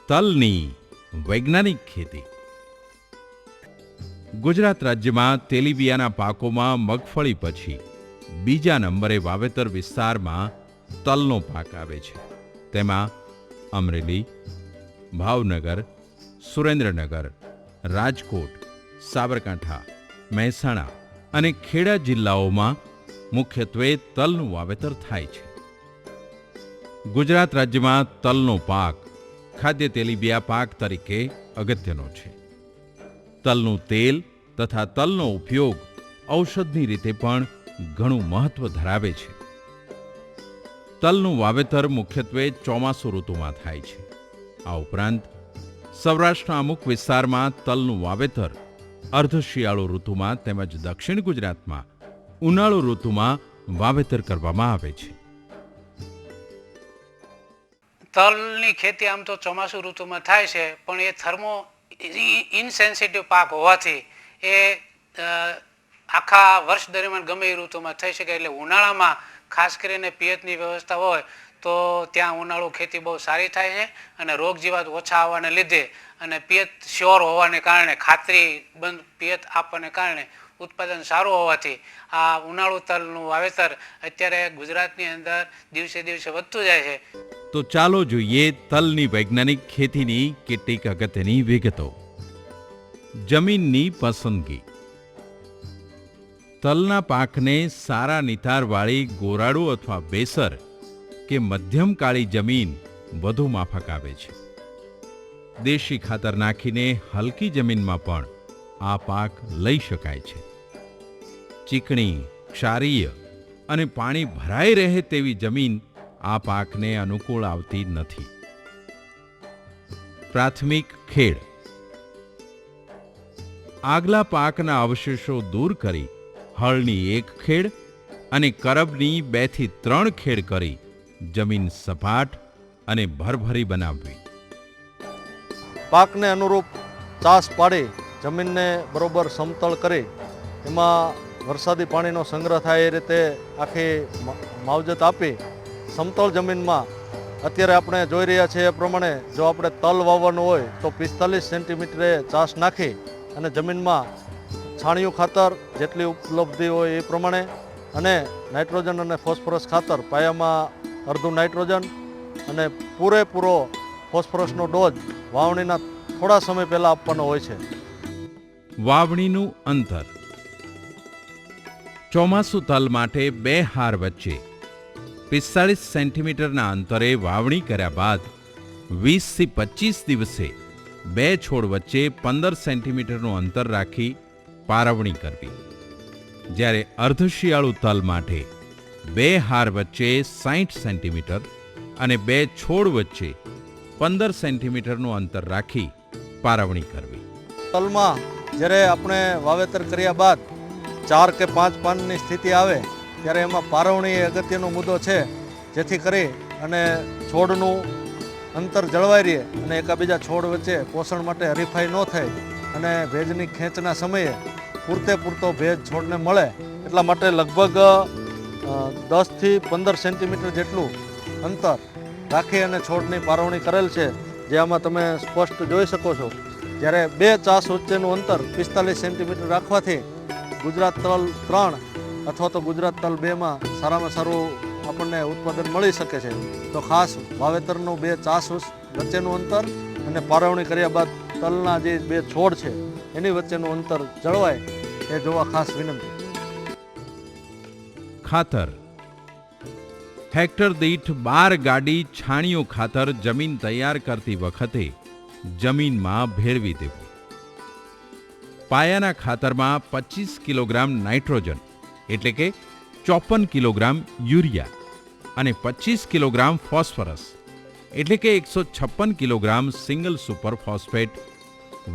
તલની વૈજ્ઞાનિક ખેતી. ગુજરાત રાજ્યમાં તેલીબિયાના પાકોમાં મગફળી પછી બીજા નંબરે વાવેતર વિસ્તારમાં તલનો પાક આવે છે. તેમાં અમરેલી, ભાવનગર, સુરેન્દ્રનગર, રાજકોટ, સાબરકાંઠા, મહેસાણા અને ખેડા જિલ્લાઓમાં મુખ્યત્વે તલનું વાવેતર થાય છે. ગુજરાત રાજ્યમાં તલનો પાક ખાદ્ય તેલીબિયા પાક તરીકે અગત્યનો છે. તલનું તેલ તથા તલનો ઉપયોગ ઔષધની રીતે પણ ઘણું મહત્વ ધરાવે છે. તલનું વાવેતર મુખ્યત્વે ચોમાસુ ઋતુમાં થાય છે. આ ઉપરાંત સૌરાષ્ટ્રના અમુક વિસ્તારમાં તલનું વાવેતર અર્ધ શિયાળુ ઋતુમાં તેમજ દક્ષિણ ગુજરાતમાં ઉનાળુ ઋતુમાં વાવેતર કરવામાં આવે છે. તલની ખેતી આમ તો ચોમાસુ ઋતુમાં થાય છે, પણ એ થર્મો ઇનસેન્સિટિવ પાક હોવાથી એ આખા વર્ષ દરમિયાન ગમે એ ઋતુમાં થઈ શકે. એટલે ઉનાળામાં ખાસ કરીને પિયતની વ્યવસ્થા હોય તો ત્યાં ઉનાળુ ખેતી બહુ સારી થાય છે અને રોગ જીવાત ઓછા આવવાને લીધે અને પિયત શ્યોર હોવાને કારણે, ખાતરી બંધ પિયત આપવાને કારણે ઉત્પાદન સારું હોવાથી આ ઉનાળુ તલનું વાવેતર અત્યારે ગુજરાતની અંદર દિવસે દિવસે વધતું જાય છે. તો ચાલો જોઈએ તલની વૈજ્ઞાનિક ખેતીની કેટલીક અગત્યની વિગતો. જમીનની પસંદગી. તલના પાકને સારા નિતારવાળી ગોરાડુ અથવા બેસર કે મધ્યમ કાળી જમીન વધુ માફક આવે છે. દેશી ખાતર નાખીને હલકી જમીનમાં પણ આ પાક લઈ શકાય છે. ચીકણી, ક્ષારીય અને પાણી ભરાઈ રહે તેવી જમીન આ પાકને અનુકૂળ આવતી નથી. પ્રાથમિક ખેડ. આગલા પાકના અવશેષો દૂર કરી હળની 1 ખેડ અને કરબની 2 થી 3 ખેડ કરી જમીન સપાટ અને ભરભરી બનાવવી. પાકને અનુરૂપ ચાસ પાડી જમીનને બરોબર સમતળ કરી એમાં વરસાદી પાણીનો સંગ્રહ થાય એ રીતે આખી માવજત આપી સમતળ જમીનમાં અત્યારે આપણે જોઈ રહ્યા છીએ એ પ્રમાણે જો આપણે તલ વાવવાનું હોય તો 45 સેન્ટીમીટરે ચાસ નાખી અને જમીનમાં છાણિયું ખાતર જેટલી ઉપલબ્ધિ હોય એ પ્રમાણે અને નાઇટ્રોજન અને ફોસ્ફરસ ખાતર પાયામાં અડધું નાઇટ્રોજન અને પૂરેપૂરો ફોસ્ફરસનો ડોઝ વાવણીના થોડા સમય પહેલાં આપવાનો હોય છે. વાવણીનું અંતર. ચોમાસુ તલ માટે 2 હાર વચ્ચે 45 સેન્ટીમીટરના અંતરે વાવણી કર્યા બાદ 20 થી 25 દિવસે 2 છોડ વચ્ચે 15 સેન્ટીમીટરનું અંતર રાખી પારવણી કરવી. જ્યારે અર્ધશિયાળુ તલ માટે 2 હાર વચ્ચે 60 સેન્ટીમીટર અને 2 છોડ વચ્ચે 15 સેન્ટીમીટરનું અંતર રાખી પારવણી કરવી. તલમાં જ્યારે આપણે વાવેતર કર્યા બાદ 4 કે 5 પાનની સ્થિતિ આવે ત્યારે એમાં પારવણી એ અગત્યનો મુદ્દો છે, જેથી કરી અને છોડનું અંતર જળવાઈ રહે અને એકાબીજા છોડ વચ્ચે પોષણ માટે હરીફાઈ ન થાય અને ભેજની ખેંચના સમયે પૂરતો ભેજ છોડને મળે એટલા માટે લગભગ 10 થી 15 સેન્ટીમીટર જેટલું અંતર રાખી અને છોડની પારવણી કરેલ છે, જે આમાં તમે સ્પષ્ટ જોઈ શકો છો. જ્યારે 2 ચાસ વચ્ચેનું અંતર 45 સેન્ટીમીટર રાખવાથી ગુજરાત તલ 3 અથવા તો ગુજરાત તલ 2માં સારામાં સારું આપણને ઉત્પાદન મળી શકે છે. તો ખાસ વાવેતરનું 2 ચાસ વચ્ચેનું અંતર અને પારવણી કર્યા બાદ તલના જે 2 છોડ છે એની વચ્ચેનું અંતર જળવાય એ જોવા ખાસ વિનંતી. ખાતર. હેક્ટર દીઠ 12 ગાડી છાણિયું ખાતર જમીન તૈયાર કરતી વખતે જમીનમાં ભેળવી દેવું. પાયાના ખાતરમાં 25 કિલોગ્રામ નાઇટ્રોજન એટલે કે 54 કિલોગ્રામ યુરિયા અને 25 કિલોગ્રામ ફોસ્ફરસ એટલે કે 156 કિલોગ્રામ સિંગલ સુપર ફોસ્ફેટ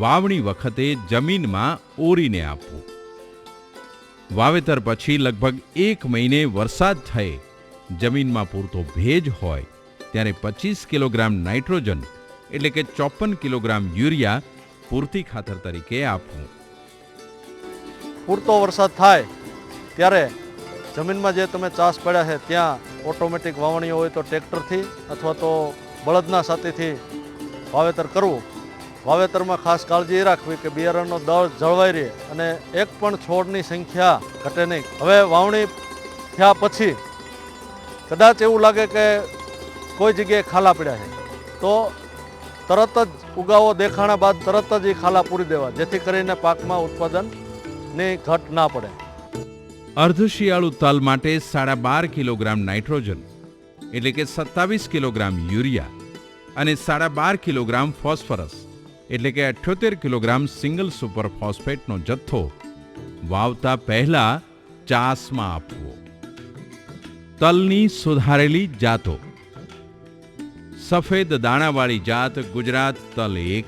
વાવણી વખતે જમીનમાં ઓરીને આપવું. વાવેતર પછી લગભગ 1 મહિને વરસાદ થયે જમીનમાં પૂરતો ભેજ હોય ત્યારે 25 કિલોગ્રામ નાઇટ્રોજન એટલે કે 54 કિલોગ્રામ યુરિયા પૂરતી ખાતર તરીકે આપવું. પૂરતો વરસાદ થાય ત્યારે જમીનમાં જે તમે ચાસ પડ્યા છે ત્યાં ઓટોમેટિક વાવણીઓ હોય તો ટ્રેક્ટરથી અથવા તો બળદના સાથેથી વાવેતર કરવું. વાવેતરમાં ખાસ કાળજી એ રાખવી કે બિયારણનો દર જળવાઈ રહે અને એક પણ છોડની સંખ્યા ઘટે નહીં. હવે વાવણી થયા પછી કદાચ એવું લાગે કે કોઈ જગ્યાએ ખાલા પડ્યા છે તો તરત જ ઉગાવો દેખાણા બાદ તરત જ એ ખાલા પૂરી દેવા, જેથી કરીને પાકમાં ઉત્પાદનની ઘટ ના પડે. અર્ધશિયાળુ તલ માટે 12.5 કિલોગ્રામ નાઇટ્રોજન એટલે કે 27 કિલોગ્રામ યુરિયા અને 12.5 કિલોગ્રામ ફોસ્ફરસ એટલે કે 78 કિલોગ્રામ સિંગલ સુપર ફોસ્ફેટનો જથ્થો વાવતા પહેલા ચાસમાં આપવો. તલની સુધારેલી જાતો: સફેદ દાણાવાળી જાત ગુજરાત તલ 1,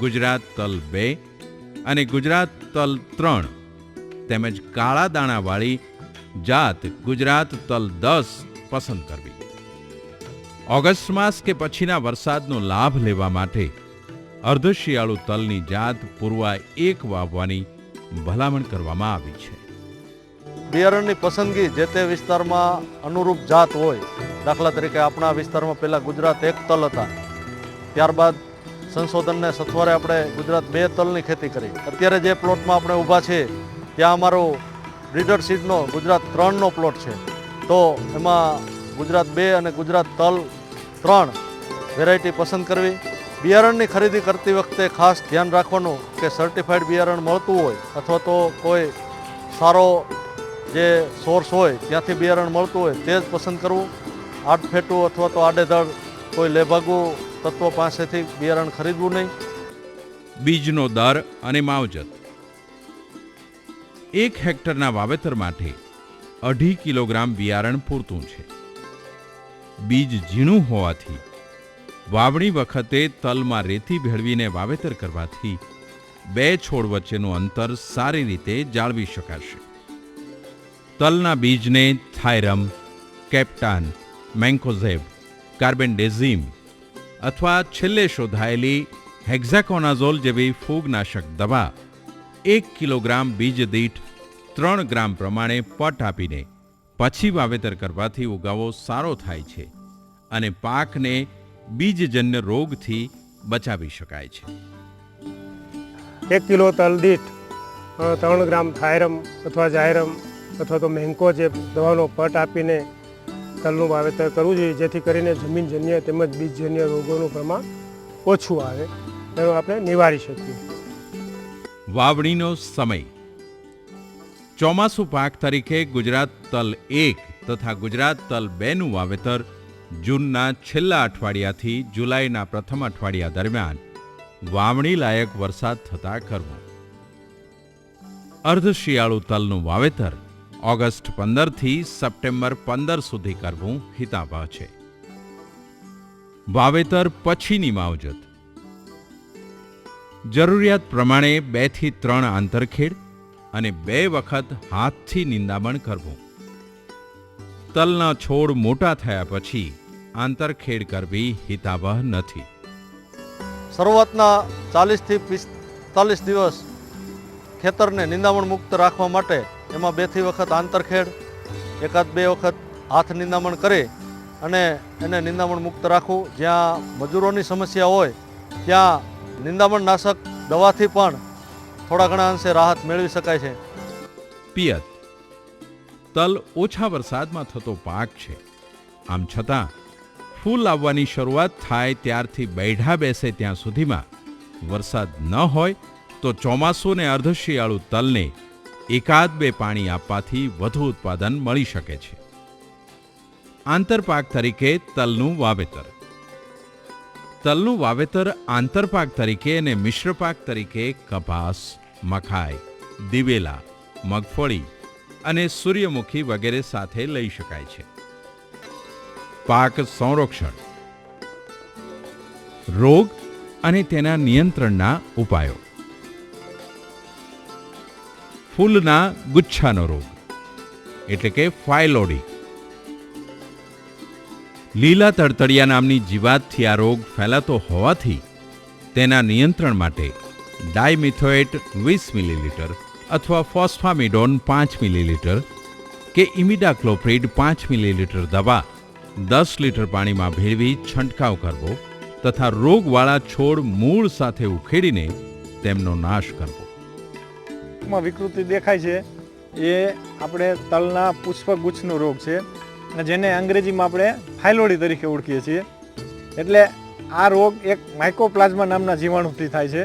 ગુજરાત તલ 2 અને ગુજરાત તલ 3 તેમજ કાળા દાણાવાળી જાત ગુજરાત તલ 10 પસંદ કરવી. ઓગસ્ટ માસ કે પછીના વરસાદનો લાભ લેવા માટે અર્ધશિયાળુ તલની જાત પૂર્વા 1 વાવવાની ભલામણ કરવામાં આવી છે. બિયારણની પસંદગી જે તે વિસ્તારમાં અનુરૂપ જાત હોય. દાખલા તરીકે આપણા વિસ્તારમાં પહેલાં ગુજરાત 1 તલ હતા, ત્યારબાદ સંશોધનને સથવારે આપણે ગુજરાત 2 તલની ખેતી કરી. અત્યારે જે પ્લોટમાં આપણે ઊભા છીએ ત્યાં અમારો બ્રીડર સીડનો ગુજરાત 3નો પ્લોટ છે. તો એમાં ગુજરાત 2 અને ગુજરાત તલ 3 વેરાયટી પસંદ કરવી. બિયારણની ખરીદી કરતી વખતે ખાસ ધ્યાન રાખવાનું કે સર્ટિફાઈડ બિયારણ મળતું હોય અથવા તો કોઈ સારો જે સોર્સ હોય ત્યાંથી બિયારણ મળતું હોય તે જ પસંદ કરવું. આડફેટું અથવા તો આડેધડ કોઈ લેભાગુ તત્વો પાસેથી બિયારણ ખરીદવું નહીં. બીજનો દર અને માવજત: 1 હેક્ટરના વાવેતર માટે 2.5 કિલોગ્રામ બિયારણ પૂરતું છે. બીજ ઝીણું હોવાથી વાવણી વખતે તલમાં રેતી ભેળવીને વાવેતર કરવાથી 2 છોડ વચ્ચેનું અંતર સારી રીતે જાળવી શકાશે. તલના બીજને થાયરમ, કેપ્ટાન, મેન્કોઝેબ, કાર્બેન્ડેઝિમ અથવા છેલ્લે શોધાયેલી હેક્ઝાકોનાઝોલ જેવી ફૂગનાશક દવા 1 કિલોગ્રામ બીજ દીઠ 3 ગ્રામ પ્રમાણે પટ આપીને પછી વાવેતર કરવાથી ઉગાવો સારો થાય છે અને પાકને બીજજન્ય રોગથી બચાવી શકાય છે. 1 કિલો તલ દીઠ 3 ગ્રામ થાયરમ અથવા જાયરમ અથવા તો મેન્કોઝેબ દવાનો પટ આપીને તલનું વાવેતર કરવું જોઈએ, જેથી કરીને જમીનજન્ય તેમજ બીજજન્ય રોગોનું પ્રમાણ ઓછું આવે, એનું આપણે નિવારી શકીએ. વાવણીનો સમય: ચોમાસુ પાક તરીકે ગુજરાત તલ 1 તથા ગુજરાત તલ 2નું વાવેતર જૂનના છેલ્લા અઠવાડિયાથી જુલાઈના પ્રથમ અઠવાડિયા દરમિયાન વાવણી લાયક વરસાદ થતાં કરવું. અર્ધશિયાળુ તલનું વાવેતર ઓગસ્ટ 15 થી સપ્ટેમ્બર 15 સુધી કરવું હિતાવહ છે. વાવેતર પછીની માવજત: જરૂરિયાત પ્રમાણે 2 થી 3 આંતરખેડ અને 2 વખત હાથથી નિંદામણ કરવું. તલના છોડ મોટા થયા પછી આંતરખેડ કરવી હિતાવહ નથી. શરૂઆતના 40 થી 45 દિવસ ખેતરને નિંદામણ મુક્ત રાખવા માટે એમાં 2 થી વખત આંતરખેડ, 1-2 વખત હાથ નિંદામણ કરી અને એને નિંદામણ મુક્ત રાખવું. જ્યાં મજૂરોની સમસ્યા હોય ત્યાં નિંદામણ નાશક દવાથી પણ થોડા ઘણા અંશે રાહત મેળવી શકાય છે. પિયત: તલ ઓછા વરસાદમાં થતો પાક છે. આમ છતાં ફૂલ આવવાની શરૂઆત થાય ત્યારથી બૈઢા બેસે ત્યાં સુધીમાં વરસાદ ન હોય તો ચોમાસુ ને અર્ધશિયાળુ તલને 1-2 પાણી આપવાથી વધુ ઉત્પાદન મળી શકે છે. આંતરપાક તરીકે તલનું વાવેતર: તલનું વાવેતર આંતરપાક તરીકે અને મિશ્ર પાક તરીકે કપાસ, મકાઈ, દિવેલા, મગફળી અને સૂર્યમુખી વગેરે સાથે લઈ શકાય છે. પાક સંરક્ષણ: રોગ અને તેના નિયંત્રણના ઉપાયો. ફૂલના ગુચ્છાનો રોગ એટલે કે ફાયલોડી. લીલા તડતડિયા નામની જીવાતથી આ રોગ ફેલાતો હોવાથી તેના નિયંત્રણ માટે ડાયમિથોએટ 20 મિલીલીટર અથવા ફોસ્ફામિડોન 5 મિલીલીટર કે ઇમિડાક્લોપ્રિડ 5 મિલીલીટર દવા 10 લીટર પાણીમાં ભેળવી છંટકાવ કરવો તથા રોગવાળા છોડ મૂળ સાથે ઉખેડીને તેમનો નાશ કરવો. માં વિકૃતિ દેખાય છે એ આપણે તલના પુષ્પગુચ્છનો રોગ છે અને જેને અંગ્રેજીમાં આપણે ફાઇલોડી તરીકે ઓળખીએ છીએ. એટલે આ રોગ એક માઇકોપ્લાઝમા નામના જીવાણુથી થાય છે.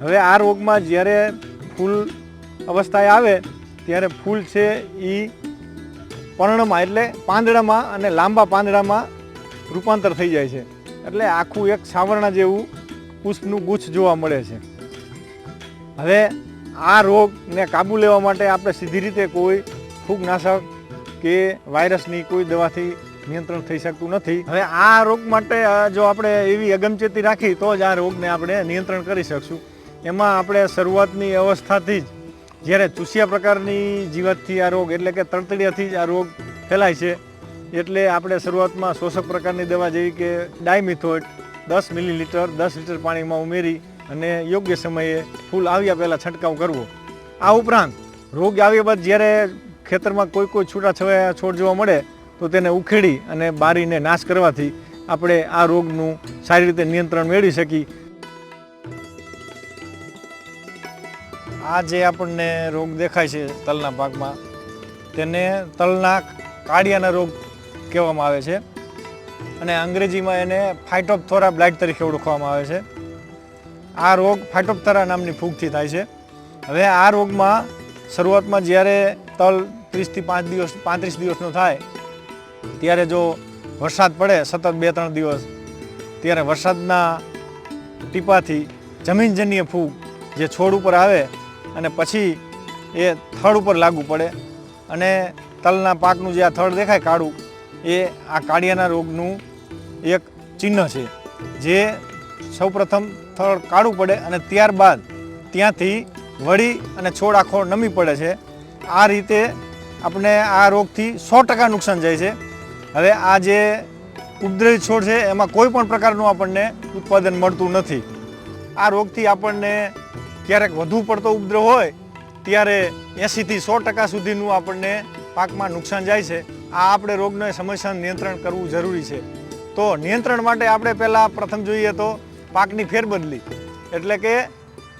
હવે આ રોગમાં જ્યારે ફૂલ અવસ્થાએ આવે ત્યારે ફૂલ છે એ પર્ણમાં એટલે પાંદડામાં અને લાંબા પાંદડામાં રૂપાંતર થઈ જાય છે. એટલે આખું એક સાવરણા જેવું પુષ્પનું ગુચ્છ જોવા મળે છે. હવે આ રોગને કાબૂ લેવા માટે આપણે સીધી રીતે કોઈ ફૂગનાશક કે વાયરસની કોઈ દવાથી નિયંત્રણ થઈ શકતું નથી. હવે આ રોગ માટે જો આપણે એવી અગમચેતી રાખી તો જ આ રોગને આપણે નિયંત્રણ કરી શકશું. એમાં આપણે શરૂઆતની અવસ્થાથી જ જ્યારે ચૂસિયા પ્રકારની જીવાતથી આ રોગ એટલે કે તળતડિયાથી જ આ રોગ ફેલાય છે. એટલે આપણે શરૂઆતમાં શોષક પ્રકારની દવા જેવી કે ડાયમિથોએટ 10 મિલીલીટર 10 લીટર પાણીમાં ઉમેરી અને યોગ્ય સમયે ફૂલ આવ્યા પહેલાં છંટકાવ કરવો. આ ઉપરાંત રોગ આવ્યા બાદ જ્યારે ખેતરમાં કોઈ છૂટાછવાયા છોડ જોવા મળે તો તેને ઉખેડી અને બારીને નાશ કરવાથી આપણે આ રોગનું સારી રીતે નિયંત્રણ મેળવી શકીએ. આ જે આપણને રોગ દેખાય છે તલના પાકમાં તેને તલના કાળિયાના રોગ કહેવામાં આવે છે અને અંગ્રેજીમાં એને ફાઇટોપ્થોરા બ્લાઇટ તરીકે ઓળખવામાં આવે છે. આ રોગ ફાઇટોપ્થોરા નામની ફૂગથી થાય છે. હવે આ રોગમાં શરૂઆતમાં જ્યારે તલ 30 થી 35 દિવસનો થાય ત્યારે જો વરસાદ પડે સતત 2-3 દિવસ ત્યારે વરસાદના ટીપાથી જમીનજન્ય ફૂગ જે છોડ ઉપર આવે અને પછી એ થડ ઉપર લાગુ પડે અને તલના પાકનું જે આ થડ દેખાય કાળું એ આ કાળિયાના રોગનું એક ચિહ્ન છે. જે સૌપ્રથમ થડ કાળું પડે અને ત્યારબાદ ત્યાંથી વળી અને છોડ આખો નમી પડે છે. આ રીતે આપણે આ રોગથી 100% નુકસાન જાય છે. હવે આ જે ઉપદ્રવી છોડ છે એમાં કોઈ પણ પ્રકારનું આપણને ઉત્પાદન મળતું નથી. આ રોગથી આપણને ક્યારેક વધુ પડતો ઉપદ્રવ હોય ત્યારે 80 થી 100% સુધીનું આપણને પાકમાં નુકસાન જાય છે. આ આપણે રોગને સમયસર નિયંત્રણ કરવું જરૂરી છે. તો નિયંત્રણ માટે આપણે પહેલાં પ્રથમ જોઈએ તો પાકની ફેરબદલી એટલે કે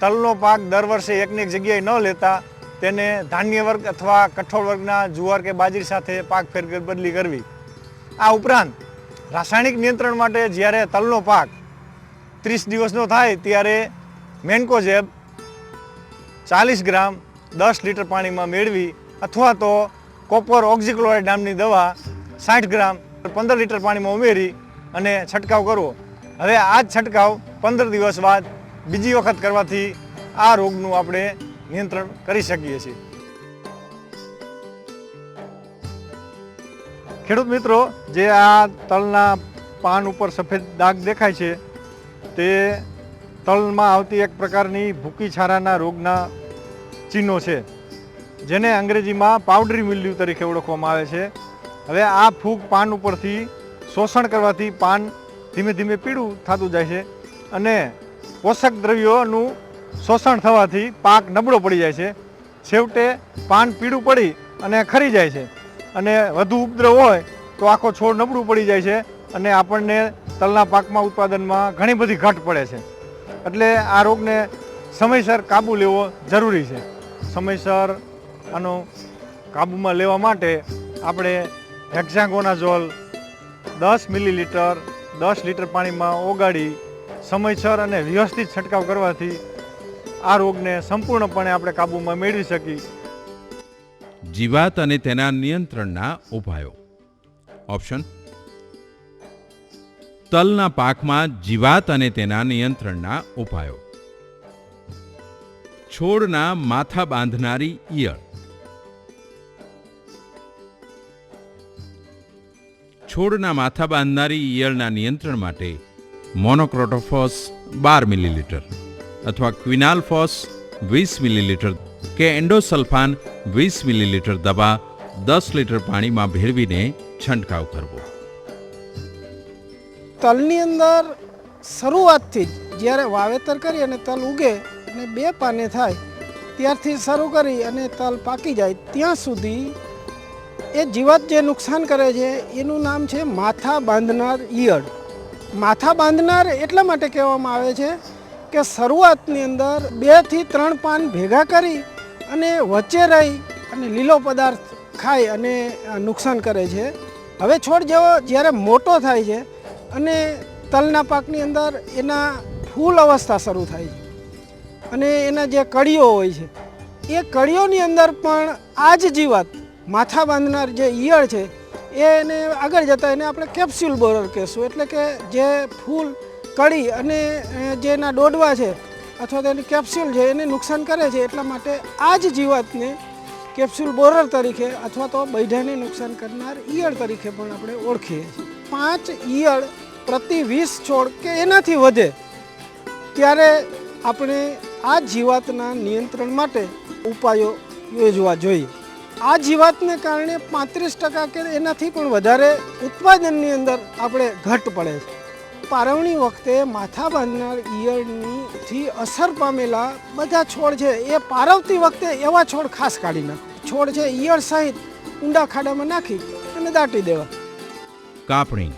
તલનો પાક દર વર્ષે એકની એક જગ્યાએ ન લેતા તેને ધાન્ય વર્ગ અથવા કઠોળ વર્ગના જુવાર કે બાજરી સાથે પાક ફેરબદલી કરવી. આ ઉપરાંત રાસાયણિક નિયંત્રણ માટે જ્યારે તલનો પાક 30 દિવસનો થાય ત્યારે મેન્કોઝેબ 40 ગ્રામ 10 લીટર પાણીમાં મેળવી અથવા તો કોપર ઓક્ઝીક્લોરાઇડ નામની દવા 60 ગ્રામ 15 લીટર પાણીમાં ઉમેરી અને છંટકાવ કરવો. હવે આ જ છંટકાવ 15 દિવસ બાદ બીજી વખત કરવાથી આ રોગનું આપણે નિયંત્રણ કરી શકીએ છીએ. ખેડૂત મિત્રો, જે આ તલના પાન ઉપર સફેદ ડાઘ દેખાય છે તે તલમાં આવતી એક પ્રકારની ભૂકી છારાના રોગના ચિહ્નો છે જેને અંગ્રેજીમાં પાવડરી મિલ્ડ્યુ તરીકે ઓળખવામાં આવે છે. હવે આ ફૂગ પાન ઉપરથી શોષણ કરવાથી પાન ધીમે ધીમે પીળું થતું જાય છે અને પોષક દ્રવ્યોનું શોષણ થવાથી પાક નબળો પડી જાય છે. છેવટે પાન પીળું પડી અને ખરી જાય છે અને વધુ ઉપદ્રવ હોય તો આખો છોડ નબળું પડી જાય છે અને આપણને તલના પાકમાં ઉત્પાદનમાં ઘણી બધી ઘટ પડે છે. એટલે આ રોગને સમયસર કાબૂ લેવો જરૂરી છે. સમયસર આનો કાબૂમાં લેવા માટે આપણે હેક્ઝાગોનાઝોલ 10 મિલીલીટર 10 લીટર પાણીમાં ઓગાળી સમયસર અને વ્યવસ્થિત છંટકાવ કરવાથી આ રોગને સંપૂર્ણપણે આપણે કાબૂમાં મેળવી શકીએ. જીવાત અને તેના નિયંત્રણના ઉપાયો. ઓપ્શન: તલના પાકમાં જીવાત અને તેના નિયંત્રણના ઉપાયો. છોડના માથા બાંધનારી ઈયળ. છોડના માથા બાંધનારી ઈયળના નિયંત્રણ માટે મોનોક્રોટોફોસ 12 મિલીલીટર અથવા ક્વિનાલફોસ 20 મિલીલીટર કે એન્ડોસલ્ફાન 20 મિલીલીટર દવા 10 લીટર પાણીમાં ભેળવીને છંટકાવ કરવો. તલની અંદર શરૂઆતથી જ જ્યારે વાવેતર કરી અને તલ ઉગે અને 2 પાને થાય ત્યારથી શરૂ કરી અને તલ પાકી જાય ત્યાં સુધી એ જીવાત જે નુકસાન કરે છે એનું નામ છે માથા બાંધનાર ઈયળ. માથા બાંધનાર એટલા માટે કહેવામાં આવે છે કે શરૂઆતની અંદર 2 થી 3 પાન ભેગા કરી અને વચ્ચે રહી અને લીલો પદાર્થ ખાઈ અને નુકસાન કરે છે. હવે છોડ જેવો જ્યારે મોટો થાય છે અને તલના પાકની અંદર એના ફૂલ અવસ્થા શરૂ થાય છે અને એના જે કળીઓ હોય છે એ કળીઓની અંદર પણ આ જ જીવાત માથા બાંધનાર જે ઈયળ છે એને આગળ જતાં એને આપણે કેપ્સ્યુલ બોરર કહેશું. એટલે કે જે ફૂલ કળી અને જે એના ડોડવા છે અથવા તો એની કેપ્સ્યુલ છે એને નુકસાન કરે છે. એટલા માટે આ જ જીવાતને કેપ્સ્યુલ બોરર તરીકે અથવા તો બૈઢાને નુકસાન કરનાર ઈયળ તરીકે પણ આપણે ઓળખીએ છીએ. 5 ઈયળ પ્રતિ 20 છોડ કે એનાથી વધે ત્યારે આપણે આ જીવાતના નિયંત્રણ માટે ઉપાયો યોજવા જોઈએ. આ જીવાતને કારણે 35% કે એનાથી પણ વધારે ઉત્પાદનની અંદર આપણે ઘટ પડે છે. પારવણી વખતે માથા બાંધનાર ઈયળથી અસર પામેલા બધા છોડ છે એ પારવતી વખતે એવા છોડ ખાસ કાઢી નાખો. છોડ છે ઈયળ સહિત ઊંડા ખાડામાં નાખી અને દાટી દેવા. કાપણી.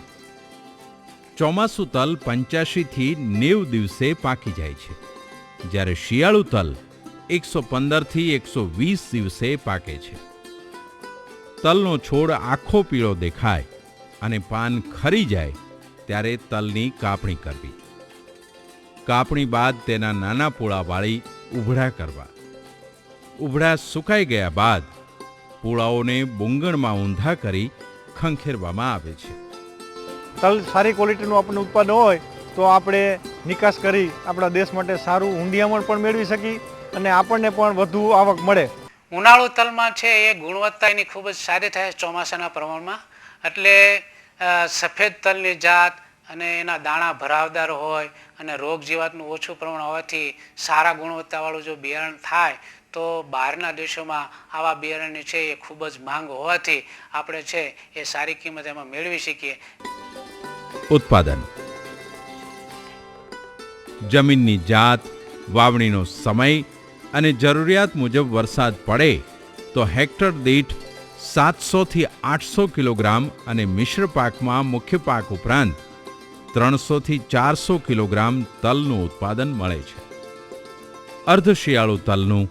ચોમાસું તલ 85 થી 90 દિવસે પાકી જાય છે, જ્યારે શિયાળુ તલ 115 થી 120 દિવસે પાકે છે. તલનો છોડ આખો પીળો દેખાય અને પાન ખરી જાય ત્યારે તલની કાપણી કરવી. કાપણી બાદ તેના નાના પૂળા વાળી ઉભડા કરવા. ઉભડા સુકાઈ ગયા બાદ પૂળાઓને બુંગણમાં ઊંધા કરી ખંખેરવામાં આવે છે. તલ સારી ક્વોલિટીનું આપણને ઉત્પાદન હોય તો આપણે નિકાસ કરી આપણા દેશ માટે સારું ઊંડિયામણ પણ મેળવી શકીએ અને આપણને પણ વધુ આવક મળે. ઉનાળુ તલમાં છે એ ગુણવત્તા એની ખૂબ જ સારી થાય ચોમાસાના પ્રમાણમાં. એટલે સફેદ તલની જાત અને એના દાણા ભરાવદાર હોય અને રોગ જીવાતનું ઓછું પ્રમાણ હોવાથી સારા ગુણવત્તાવાળું જો બિયારણ થાય તો બહારના દેશોમાં આવા બિયારણની છે એ ખૂબ જ માંગ હોવાથી આપણે છે એ સારી કિંમત એમાં મેળવી શકીએ. ઉત્પાદન. જમીનની જાત, વાવણીનો સમય અને જરૂરિયાત મુજબ વરસાદ પડે તો હેક્ટર દીઠ 700 થી 800 કિલોગ્રામ અને મિશ્ર પાકમાં મુખ્ય પાક ઉપરાંત 300 થી 400 કિલોગ્રામ તલનું ઉત્પાદન મળે છે. અર્ધ શિયાળુ તલનું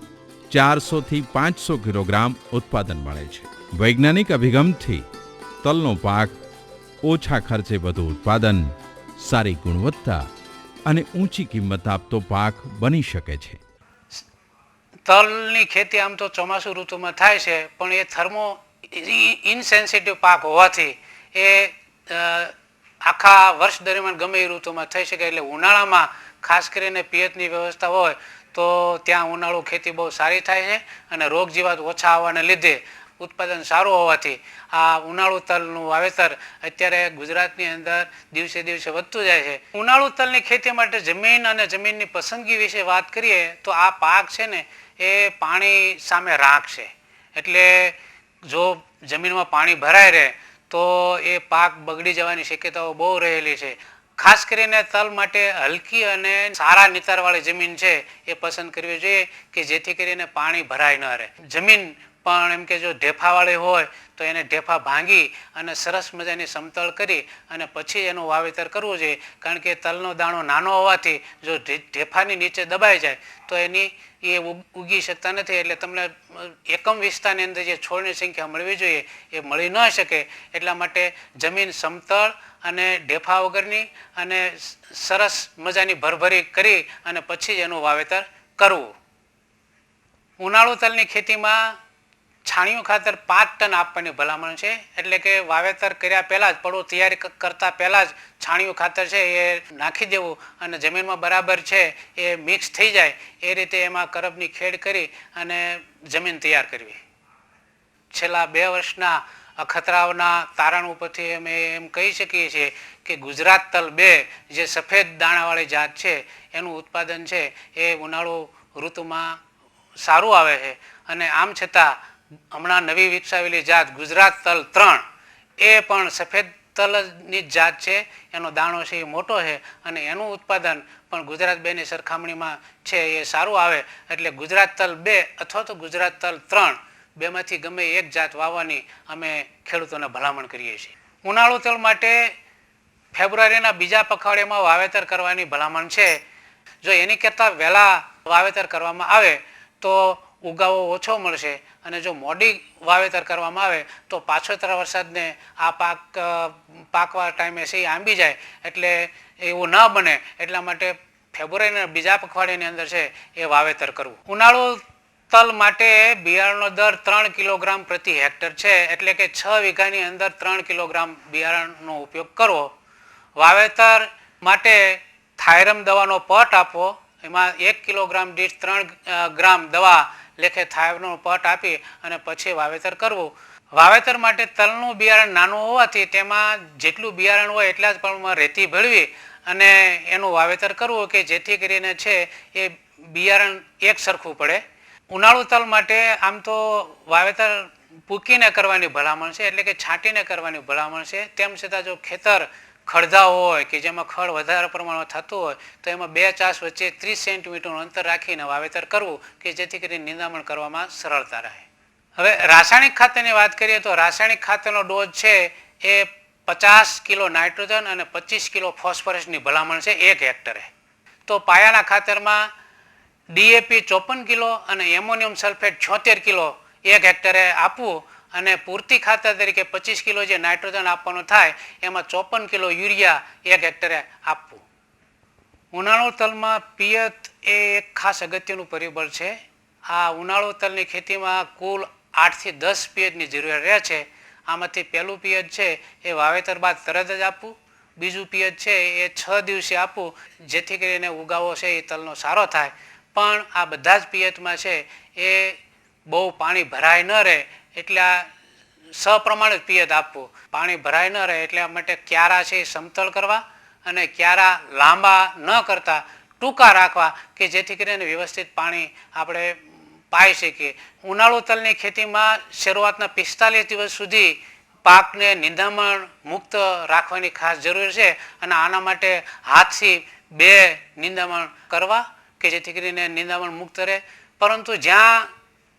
400 થી 500 કિલોગ્રામ ઉત્પાદન મળે છે. વૈજ્ઞાનિક અભિગમથી તલનો પાક ઓછા ખર્ચે વધુ ઉત્પાદન, સારી ગુણવત્તા અને ઊંચી કિંમત આપતો પાક બની શકે છે. તલની ખેતી આમ તો ચોમાસુ ઋતુમાં થાય છે, પણ એ થર્મો ઇનસેન્સિટિવ પાક હોવાથી એ આખા વર્ષ દરમિયાન ગમે એ ઋતુમાં થઈ શકે. એટલે ઉનાળામાં ખાસ કરીને પિયતની વ્યવસ્થા હોય તો ત્યાં ઉનાળુ ખેતી બહુ સારી થાય છે અને રોગ જીવાત ઓછા આવવાને લીધે ઉત્પાદન સારું હોવાથી આ ઉનાળુ તલનું વાવેતર અત્યારે ગુજરાતની અંદર દિવસે દિવસે વધતું જાય છે. ઉનાળુ તલની ખેતી માટે જમીન અને જમીનની પસંદગી વિશે વાત કરીએ તો આ પાક છે ને એ પાણી સામે રાખશે. એટલે જો જમીનમાં પાણી ભરાય રહે તો એ પાક બગડી જવાની શક્યતાઓ બહુ રહેલી છે. ખાસ કરીને તલ માટે હલકી અને સારા નિતારવાળી જમીન છે એ પસંદ કરવી જોઈએ કે જેથી કરીને પાણી ભરાય ન રહે. જમીન પણ એમ કે જો ઢેફાવાળી હોય તો એને ઢેફા ભાંગી અને સરસ મજાની સમતળ કરી અને પછી એનું વાવેતર કરવું જોઈએ. કારણ કે તલનો દાણો નાનો હોવાથી જો ઢેફાની નીચે દબાઈ જાય તો એની એ ઉગી શકતા નથી. એટલે તમને એકમ વિસ્તારની અંદર જે છોડની સંખ્યા મળવી જોઈએ એ મળી ન શકે. એટલા માટે જમીન સમતળ અને ઢેફા વગરની અને સરસ મજાની ભરભરી કરી અને પછી જ એનું વાવેતર કરવું. ઉનાળુ તલની ખેતીમાં છાણિયું ખાતર 5 ટન આપવાની ભલામણ છે. એટલે કે વાવેતર કર્યા પહેલાં જ પડો તૈયારી કરતા પહેલાં જ છાણિયું ખાતર છે એ નાખી દેવું અને જમીનમાં બરાબર છે એ મિક્સ થઈ જાય એ રીતે એમાં કરબની ખેડ કરી અને જમીન તૈયાર કરવી. છેલ્લા 2 વર્ષના અખતરાઓના તારણ ઉપરથી અમે એમ કહી શકીએ છીએ કે ગુજરાત તલ 2 જે સફેદ દાણાવાળી જાત છે એનું ઉત્પાદન છે એ ઉનાળુ ઋતુમાં સારું આવે છે. અને આમ છતાં હમણાં નવી વિકસાવેલી જાત ગુજરાત તલ 3 એ પણ સફેદ તલની જ જાત છે. એનો દાણો છે એ મોટો છે અને એનું ઉત્પાદન પણ ગુજરાત 2ની સરખામણીમાં છે એ સારું આવે. એટલે ગુજરાત તલ 2 અથવા તો ગુજરાત તલ 3 બેમાંથી ગમે એક જાત વાવવાની અમે ખેડૂતોને ભલામણ કરીએ છીએ. ઉનાળુ તલ માટે ફેબ્રુઆરીના બીજા પખવાડિયામાં વાવેતર કરવાની ભલામણ છે. જો એની કરતાં વહેલા વાવેતર કરવામાં આવે તો ઉગાવો ઓછો મળશે, અને જો મોડી વાવેતર કરવામાં આવે તો પાછોતરા વરસાદને આ પાકવા ટાઈમે છે એ આંબી જાય, એટલે એવું ન બને એટલા માટે ફેબ્રુઆરીના બીજા પખવાડિયાની અંદર છે એ વાવેતર કરવું. ઉનાળુ તલ માટે બિયારણનો દર 3 કિલોગ્રામ પ્રતિ હેક્ટર છે, એટલે કે 6 વીઘાની અંદર 3 કિલોગ્રામ બિયારણનો ઉપયોગ કરવો. વાવેતર માટે થાયરમ દવાનો પટ આપવો, એમાં 1 કિલોગ્રામ દીઠ 3 ગ્રામ દવા લેખે થાયરમનો પટ આપી અને પછી વાવેતર કરવું. વાવેતર માટે તલનું બિયારણ નાનું હોવાથી તેમાં જેટલું બિયારણ હોય એટલા જ પ્રમાણમાં રેતી ભેળવી અને એનું વાવેતર કરવું કે જેથી કરીને છે એ બિયારણ એક સરખું પડે. ઉનાળુ તલ માટે આમ તો વાવેતર પૂકીને કરવાની ભલામણ છે, એટલે કે છાંટીને કરવાની ભલામણ છે. તેમ છતાં જો ખેતર ખડધા હોય કે જેમાં ખડ વધારે પ્રમાણમાં થતું હોય તો એમાં 2 ચાસ વચ્ચે 30 સેન્ટીમીટરનું અંતર રાખીને વાવેતર કરવું કે જેથી કરીને નિંદામણ કરવામાં સરળતા રહે. હવે રાસાયણિક ખાતરની વાત કરીએ તો રાસાયણિક ખાતરનો ડોઝ છે એ 50 કિલો નાઇટ્રોજન અને 25 કિલો ફોસ્ફરસની ભલામણ છે 1 હેક્ટરે. તો પાયાના ખાતરમાં ડીએપી 54 કિલો અને એમોનિયમ સલ્ફેટ 76 કિલો 1 હેક્ટરે આપવું, અને પૂરતી ખાતર તરીકે 25 કિલો જે નાઇટ્રોજન આપવાનું થાય એમાં 54 કિલો યુરિયા 1 હેક્ટરે આપવું. ઉનાળુ તલમાં પિયત એ એક ખાસ અગત્યનું પરિબળ છે. આ ઉનાળુ તલની ખેતીમાં કુલ 8 થી 10 પિયતની જરૂરિયાત રહે છે. આમાંથી પહેલું પિયત છે એ વાવેતર બાદ તરત જ આપવું, બીજું પિયત છે એ 6 દિવસે આપવું જેથી કરીને ઉગાવો છે એ તલનો સારો થાય. પણ આ બધા જ પિયતમાં છે એ બહુ પાણી ભરાય ન રહે એટલા સપ્રમાણિત પિયત આપવું. પાણી ભરાય ન રહે એટલા માટે ક્યારા છે એ સમતળ કરવા અને ક્યારા લાંબા ન કરતા ટૂંકા રાખવા કે જેથી કરીને વ્યવસ્થિત પાણી આપણે પાઈ શકીએ. ઉનાળુ તલની ખેતીમાં શરૂઆતના 45 દિવસ સુધી પાકને નિંદામણ મુક્ત રાખવાની ખાસ જરૂર છે, અને આના માટે હાથથી 2 નિંદામણ કરવા કે જેથી કરીને નિંદામણ મુક્ત રહે. પરંતુ જ્યાં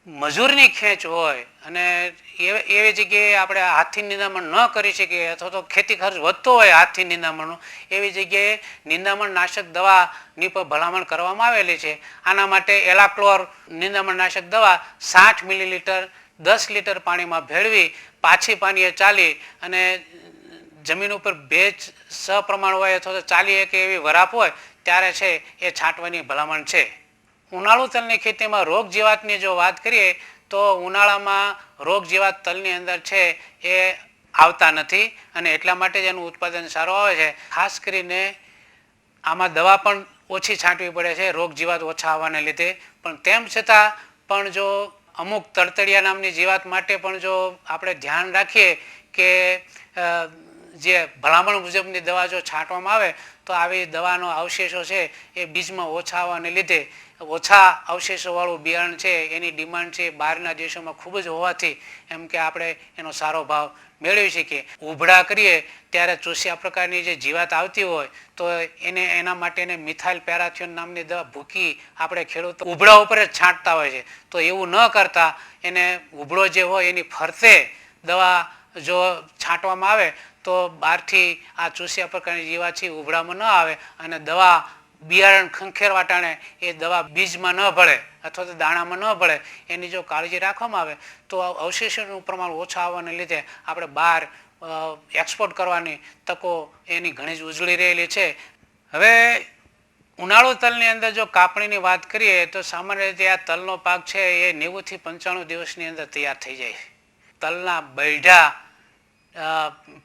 મજૂરની ખેંચ હોય અને એવી જગ્યાએ આપણે હાથથી નિંદામણ ન કરી શકીએ અથવા તો ખેતી ખર્ચ વધતો હોય હાથથી નિંદામણનો, એવી જગ્યાએ નિંદામણ નાશક દવાની પર ભલામણ કરવામાં આવેલી છે. આના માટે એલાક્લોર નિંદામણ નાશક દવા 60 મિલીલીટર 10 લીટર પાણીમાં ભેળવી પાછી પાણીએ ચાલી અને જમીન ઉપર ભેજ સપ્રમાણ હોય અથવા તો ચાલી શકે એવી વરાપ હોય ત્યારે છે એ છાંટવાની ભલામણ છે. ઉનાળુ તલની ખેતીમાં રોગ જીવાતની જો વાત કરીએ તો ઉનાળામાં રોગ જીવાત તલની અંદર છે એ આવતા નથી અને એટલા માટે જ એનું ઉત્પાદન સારું આવે છે. ખાસ કરીને આમાં દવા પણ ઓછી છાંટવી પડે છે રોગ જીવાત ઓછા આવવાને લીધે, પણ તેમ છતાં પણ જો અમુક તડતડિયા નામની જીવાત માટે પણ જો આપણે ધ્યાન રાખીએ કે જે ભલામણ મુજબની દવા જો છાંટવામાં આવે તો આવી દવાનો અવશેષો છે એ બીજમાં ઓછા આવવાને લીધે ઓછા અવશેષોવાળું બિયારણ છે એની ડિમાન્ડ છે બહારના દેશોમાં ખૂબ જ હોવાથી એમ કે આપણે એનો સારો ભાવ મેળવી શકીએ. ઉભડા કરીએ ત્યારે ચૂસ્યા પ્રકારની જે જીવાત આવતી હોય તો એના માટેને મિથાઇલ પેરાથિયોન નામની દવા ભૂકી આપણે ખેડૂતો ઉભડા ઉપર જ છાંટતા હોય છે. તો એવું ન કરતા એને ઉભડો જે હોય એની ફરતે દવા જો છાંટવામાં આવે તો બહારથી આ ચૂસ્યા પ્રકારની જીવાત છે ઉભડામાં ન આવે અને દવા બિયારણ ખંખેરવા ટાણે એ દવા બીજમાં ન ભળે અથવા તો દાણામાં ન ભળે એની જો કાળજી રાખવામાં આવે તો અવશેષોનું પ્રમાણ ઓછા આવવાને લીધે આપણે બહાર એક્સપોર્ટ કરવાની તકો એની ઘણી જ ઉજળી રહેલી છે. હવે ઉનાળુ તલની અંદર જો કાપણીની વાત કરીએ તો સામાન્ય રીતે આ તલનો પાક છે એ 90 થી 95 દિવસની અંદર તૈયાર થઈ જાય. તલના બૈઢા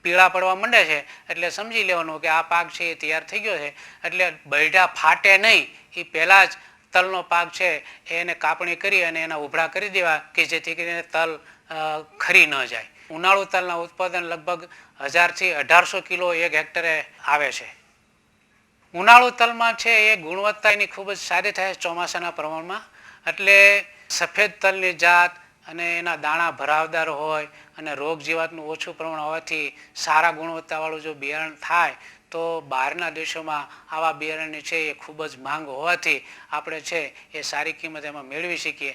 પીળા પડવા માંડે છે એટલે સમજી લેવાનું કે આ પાક છે એ તૈયાર થઈ ગયો છે. એટલે બૈઢા ફાટે નહીં એ પહેલાં જ તલનો પાક છે એને કાપણી કરી અને એના ઉભડા કરી દેવા કે જેથી કરીને તલ ખરી ન જાય. ઉનાળુ તલના ઉત્પાદન લગભગ 1000 થી 1800 કિલો 1 હેક્ટરે આવે છે. ઉનાળુ તલમાં છે એ ગુણવત્તા એની ખૂબ જ સારી થાય ચોમાસાના પ્રમાણમાં, એટલે સફેદ તલની જાત અને એના દાણા ભરાવદાર હોય અને રોગ જીવાતનું ઓછું પ્રમાણ હોવાથી સારા ગુણવત્તાવાળું જો બિયારણ થાય તો બહારના દેશોમાં આવા બિયારણની છે એ ખૂબ જ માંગ હોવાથી આપણે છે એ સારી કિંમત એમાં મેળવી શકીએ.